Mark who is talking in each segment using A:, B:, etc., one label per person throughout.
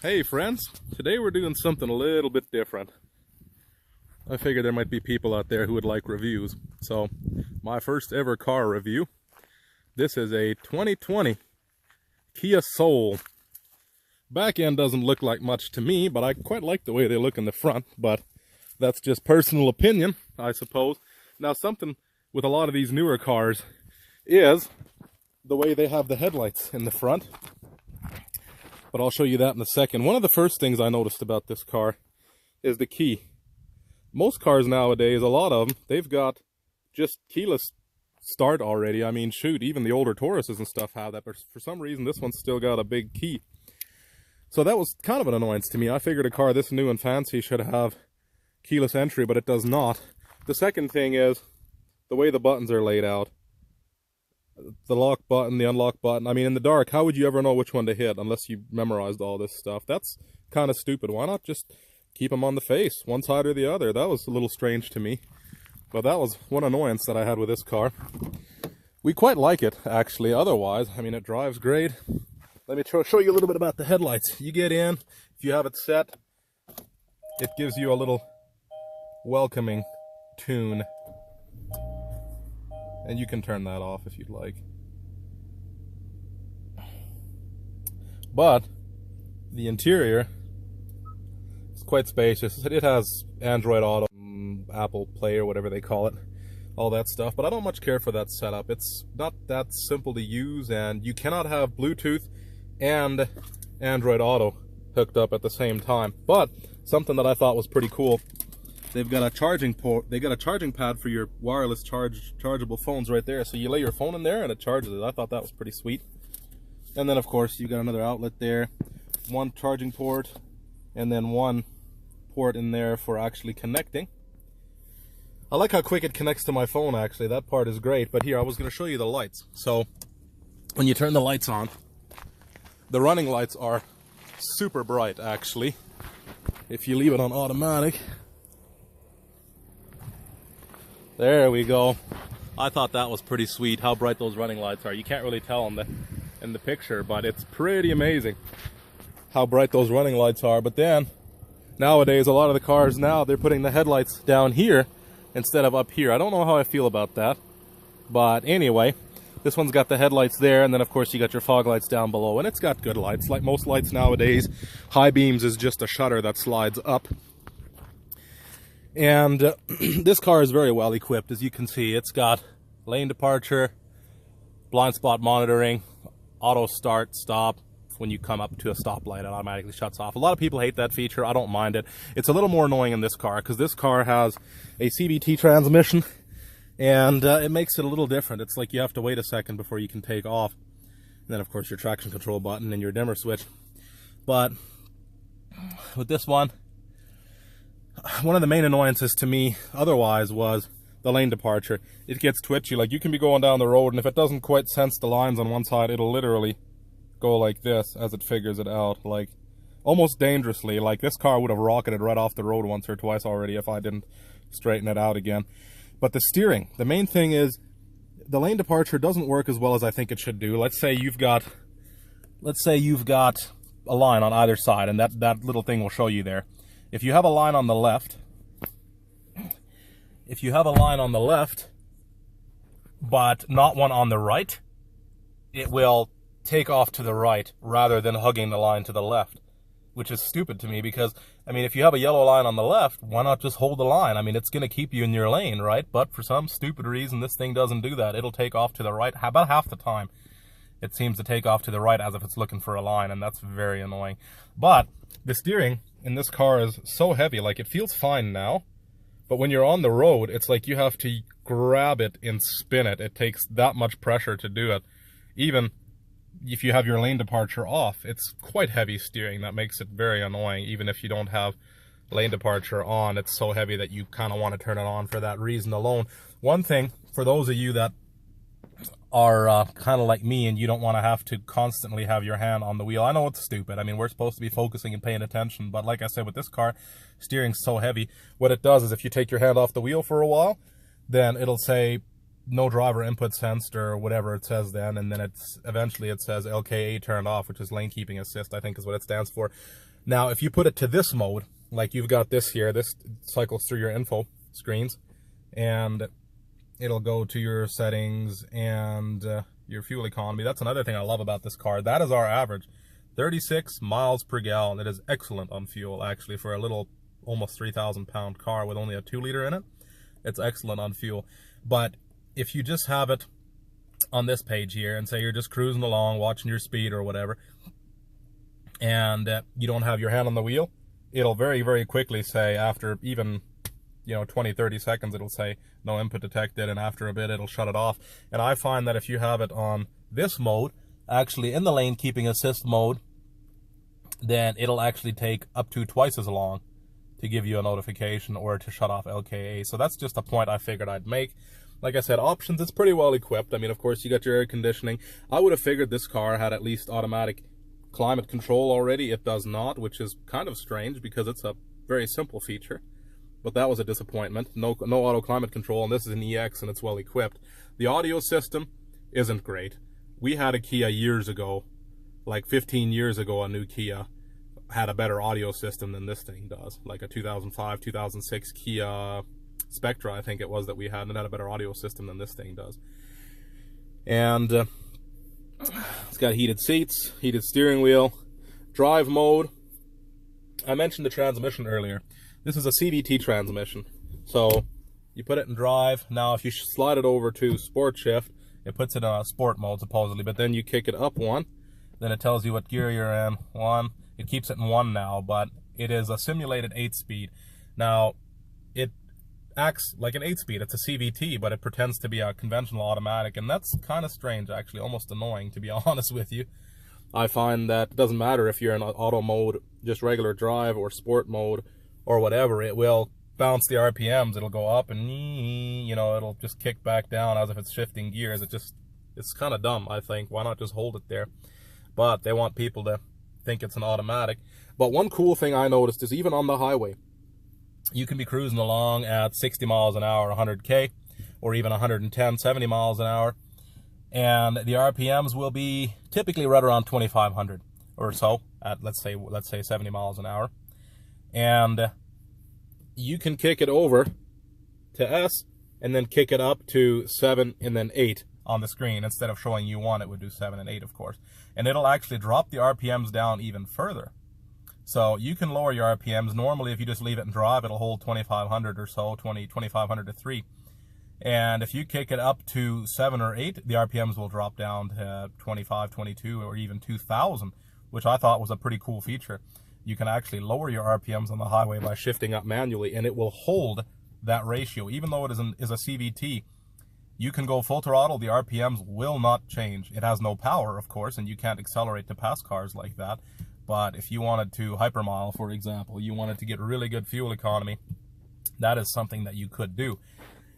A: Hey friends, today we're doing something a little bit different. I figured there might be people out there who would like reviews. So, my first ever car review. This is a 2020 Kia Soul. Back end doesn't look like much to me, but I quite like the way they look in the front, but that's just personal opinion, I suppose. Now, something with a lot of these newer cars is the way they have the headlights in the front. But I'll show you that in a second. One of the first things I noticed about this car is the key. Most cars nowadays, a lot of them, they've got just keyless start already. I mean, shoot, even the older Tauruses and stuff have that, but for some reason this one's still got a big key. So that was kind of an annoyance to me. I figured a car this new and fancy should have keyless entry, but it does not. The second thing is the way the buttons are laid out. The lock button, the unlock button. I mean, in the dark, how would you ever know which one to hit unless you memorized all this stuff? That's kind of stupid. Why not just keep them on the face, one side or the other? That was a little strange to me. But that was one annoyance that I had with this car. We quite like it, actually, otherwise. I mean, it drives great. Let me show you a little bit about the headlights. You get in, if you have it set, it gives you a little welcoming tune. And you can turn that off if you'd like. But the interior is quite spacious. It has Android Auto, Apple Play, or whatever they call it, all that stuff. But I don't much care for that setup. It's not that simple to use, and you cannot have Bluetooth and Android Auto hooked up at the same time. But something that I thought was pretty cool, they've got a charging port. They got a charging pad for your wireless chargeable phones right there. So you lay your phone in there and it charges it. I thought that was pretty sweet. And then of course you got another outlet there, one charging port, and then one port in there for actually connecting. I like how quick it connects to my phone. Actually, that part is great. But here, I was going to show you the lights. So when you turn the lights on, the running lights are super bright. Actually, if you leave it on automatic. There we go. I thought that was pretty sweet, how bright those running lights are. You can't really tell in the picture, but it's pretty amazing how bright those running lights are. But then, nowadays, a lot of the cars now, they're putting the headlights down here instead of up here. I don't know how I feel about that. But anyway, this one's got the headlights there, and then of course you got your fog lights down below. And it's got good lights. Like most lights nowadays, high beams is just a shutter that slides up. And this car is very well equipped. As you can see, it's got lane departure, blind spot monitoring, auto start, stop. When you come up to a stoplight, it automatically shuts off. A lot of people hate that feature. I don't mind it. It's a little more annoying in this car because this car has a CVT transmission, and it makes it a little different. It's like you have to wait a second before you can take off. And then, of course, your traction control button and your dimmer switch. But with this one of the main annoyances to me otherwise was the lane departure. It gets twitchy. Like, you can be going down the road, and if it doesn't quite sense the lines on one side, it'll literally go like this as it figures it out, like almost dangerously. Like, this car would have rocketed right off the road once or twice already if I didn't straighten it out again. But the steering, the main thing is the lane departure doesn't work as well as I think it should do. Let's say you've got a line on either side, and that little thing will show you there. If you have a line on the left, but not one on the right, it will take off to the right rather than hugging the line to the left, which is stupid to me because, I mean, if you have a yellow line on the left, why not just hold the line? I mean, it's going to keep you in your lane, right? But for some stupid reason, this thing doesn't do that. It'll take off to the right. About half the time, it seems to take off to the right as if it's looking for a line, and that's very annoying. But the steering in this car is so heavy. Like, it feels fine now, but when you're on the road, it's like you have to grab it and spin it. It takes that much pressure to do it. Even if you have your lane departure off, it's quite heavy steering. That makes it very annoying. Even if you don't have lane departure on, it's so heavy that you kind of want to turn it on for that reason alone. One thing, for those of you that are kind of like me and you don't want to have to constantly have your hand on the wheel. I know it's stupid. I mean, we're supposed to be focusing and paying attention, but like I said, with this car, steering's so heavy. What it does is if you take your hand off the wheel for a while, then it'll say no driver input sensed or whatever it says then, and then eventually it says LKA turned off, which is lane keeping assist, I think is what it stands for. Now, if you put it to this mode, like you've got this here, this cycles through your info screens, and it'll go to your settings and your fuel economy. That's another thing I love about this car. That is our average, 36 miles per gallon. It is excellent on fuel, actually, for a little almost 3,000 pound car with only a 2-liter in it. It's excellent on fuel. But if you just have it on this page here and say you're just cruising along, watching your speed or whatever, and you don't have your hand on the wheel, it'll very, very quickly say, after even 20, 30 seconds, it'll say no input detected, and after a bit it'll shut it off. And I find that if you have it on this mode, actually in the lane keeping assist mode, then it'll actually take up to twice as long to give you a notification or to shut off LKA. So that's just a point I figured I'd make. Like I said, options, it's pretty well equipped. I mean, of course, you got your air conditioning. I would have figured this car had at least automatic climate control already. It does not, which is kind of strange because it's a very simple feature. But that was a disappointment. No auto climate control, and this is an EX and it's well equipped. The audio system isn't great. We had a Kia years ago, like 15 years ago, a new Kia had a better audio system than this thing does. Like a 2005, 2006 Kia Spectra, I think it was, that we had, and it had a better audio system than this thing does. And it's got heated seats, heated steering wheel, drive mode. I mentioned the transmission earlier. This is a CVT transmission. So you put it in drive. Now if you slide it over to sport shift, it puts it in a sport mode supposedly, but then you kick it up one, then it tells you what gear you're in. One. It keeps it in 1 now, but it is a simulated 8-speed. Now, it acts like an 8-speed. It's a CVT, but it pretends to be a conventional automatic, and that's kind of strange, actually, almost annoying, to be honest with you. I find that it doesn't matter if you're in auto mode, just regular drive, or sport mode, or whatever. It will bounce the RPMs. It'll go up, and, it'll just kick back down as if it's shifting gears. It's kind of dumb, I think. Why not just hold it there? But they want people to think it's an automatic. But one cool thing I noticed is even on the highway, you can be cruising along at 60 miles an hour, 100k, or even 110, 70 miles an hour, and the RPMs will be typically right around 2,500 or so at let's say 70 miles an hour, and you can kick it over to S and then kick it up to 7 and then 8 on the screen. Instead of showing you 1, it would do 7 and 8, of course. And it'll actually drop the RPMs down even further. So you can lower your RPMs. Normally, if you just leave it in drive, it'll hold 2,500 or so, 2,500 to 3. And if you kick it up to 7 or 8, the RPMs will drop down to 25, 22, or even 2,000, which I thought was a pretty cool feature. You can actually lower your RPMs on the highway by shifting up manually, and it will hold that ratio. Even though it is a CVT, you can go full throttle, the RPMs will not change. It has no power, of course, and you can't accelerate to pass cars like that. But if you wanted to hypermile, for example, you wanted to get really good fuel economy, that is something that you could do.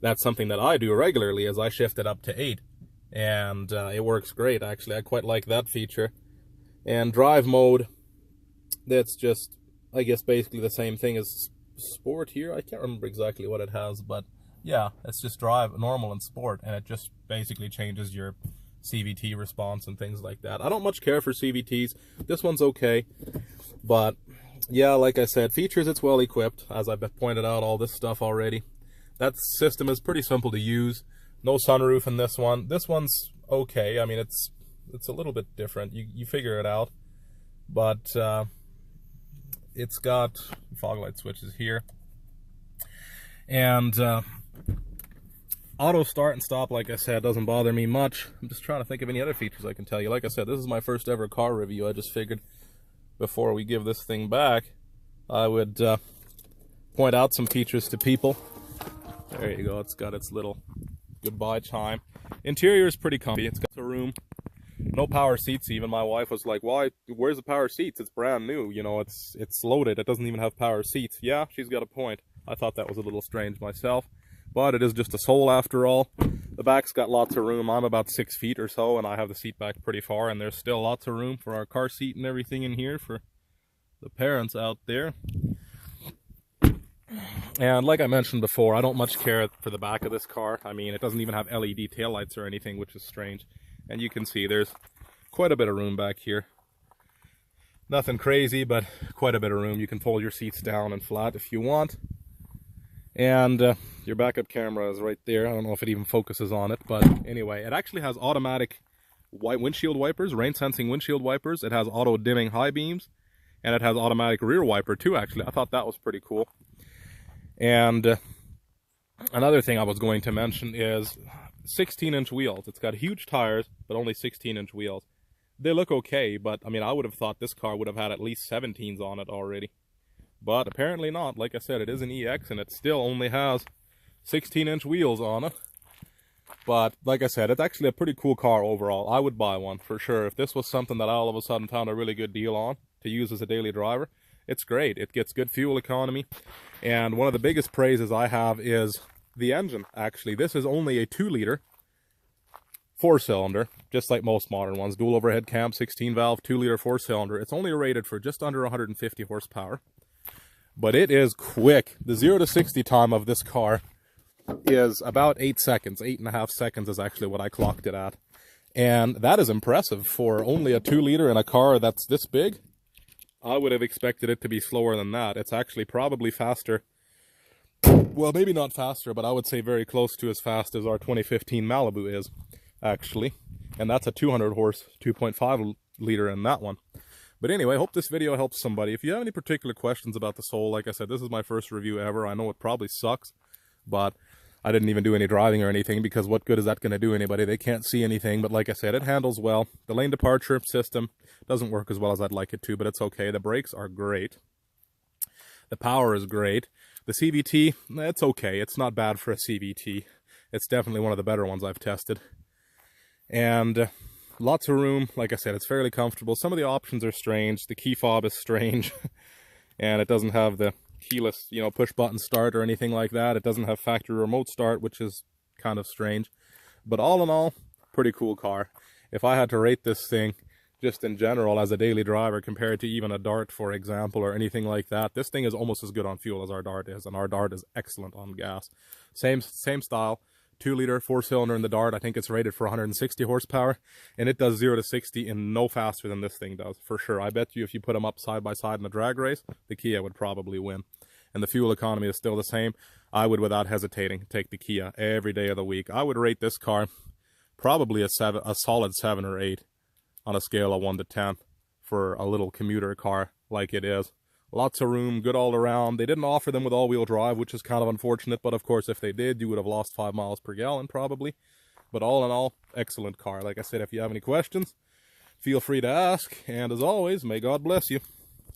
A: That's something that I do regularly, as I shift it up to 8. And it works great, actually. I quite like that feature. And drive mode, that's just, I guess, basically the same thing as sport here. I can't remember exactly what it has, but yeah, it's just drive, normal, and sport, and it just basically changes your CVT response and things like that. I don't much care for CVTs. This one's okay, but yeah, like I said, features, it's well equipped, as I've pointed out all this stuff already. That system is pretty simple to use. No sunroof in this one. This one's okay. I mean, it's a little bit different. You figure it out, but it's got fog light switches here, and auto start and stop, like I said, doesn't bother me much. I'm just trying to think of any other features I can tell you. Like I said, this is my first ever car review. I just figured before we give this thing back, I would point out some features to people. There you go. It's got its little goodbye chime. Interior is pretty comfy. It's got a room. No power seats even. My wife was like, "Why? Where's the power seats? It's brand new. You know, it's loaded. It doesn't even have power seats." Yeah, she's got a point. I thought that was a little strange myself, but it is just a Soul after all. The back's got lots of room. I'm about 6 feet or so, and I have the seat back pretty far, and there's still lots of room for our car seat and everything in here for the parents out there. And like I mentioned before, I don't much care for the back of this car. I mean, it doesn't even have LED taillights or anything, which is strange. And you can see there's quite a bit of room back here. Nothing crazy, but quite a bit of room. You can fold your seats down and flat if you want. And your backup camera is right there. I don't know if it even focuses on it, but anyway, it actually has automatic windshield wipers, rain sensing windshield wipers. It has auto dimming high beams, and it has automatic rear wiper too, actually. I thought that was pretty cool. And another thing I was going to mention is 16-inch wheels. It's got huge tires, but only 16-inch wheels. They look okay, but I mean, I would have thought this car would have had at least 17s on it already. But apparently not. Like I said, it is an EX and it still only has 16-inch wheels on it. But like I said, it's actually a pretty cool car overall. I would buy one for sure. If this was something that I all of a sudden found a really good deal on to use as a daily driver, it's great. It gets good fuel economy. And one of the biggest praises I have is the engine, actually. This is only a 2-liter 4-cylinder, just like most modern ones. Dual overhead cam, 16-valve, 2-liter 4-cylinder. It's only rated for just under 150 horsepower. But it is quick. The 0 to 60 time of this car is about 8 seconds. 8.5 seconds is actually what I clocked it at. And that is impressive for only a 2-liter in a car that's this big. I would have expected it to be slower than that. It's actually probably faster. Well, maybe not faster, but I would say very close to as fast as our 2015 Malibu is, actually. And that's a 200 horse, 2.5 liter in that one. But anyway, I hope this video helps somebody. If you have any particular questions about the Soul, like I said, this is my first review ever. I know it probably sucks, but I didn't even do any driving or anything, because what good is that going to do anybody? They can't see anything. But like I said, it handles well. The lane departure system doesn't work as well as I'd like it to, but it's okay. The brakes are great. The power is great. The CVT, it's okay. It's not bad for a CVT. It's definitely one of the better ones I've tested. And lots of room. Like I said, it's fairly comfortable. Some of the options are strange. The key fob is strange. And it doesn't have the keyless, push button start or anything like that. It doesn't have factory remote start, which is kind of strange. But all in all, pretty cool car. If I had to rate this thing just in general as a daily driver compared to even a Dart, for example, or anything like that, this thing is almost as good on fuel as our Dart is, and our Dart is excellent on gas. Same style, 2-liter 4-cylinder in the Dart. I think it's rated for 160 horsepower, and it does 0 to 60 in no faster than this thing does, for sure. I bet you if you put them up side by side in a drag race, the Kia would probably win. And the fuel economy is still the same. I would, without hesitating, take the Kia every day of the week. I would rate this car probably a solid 7 or 8 on a scale of 1 to 10 for a little commuter car like it is. Lots of room, good all around. They didn't offer them with all-wheel drive, which is kind of unfortunate, but of course if they did, you would have lost 5 miles per gallon probably. But all in all, excellent car. Like I said, if you have any questions, feel free to ask, and as always, may God bless you.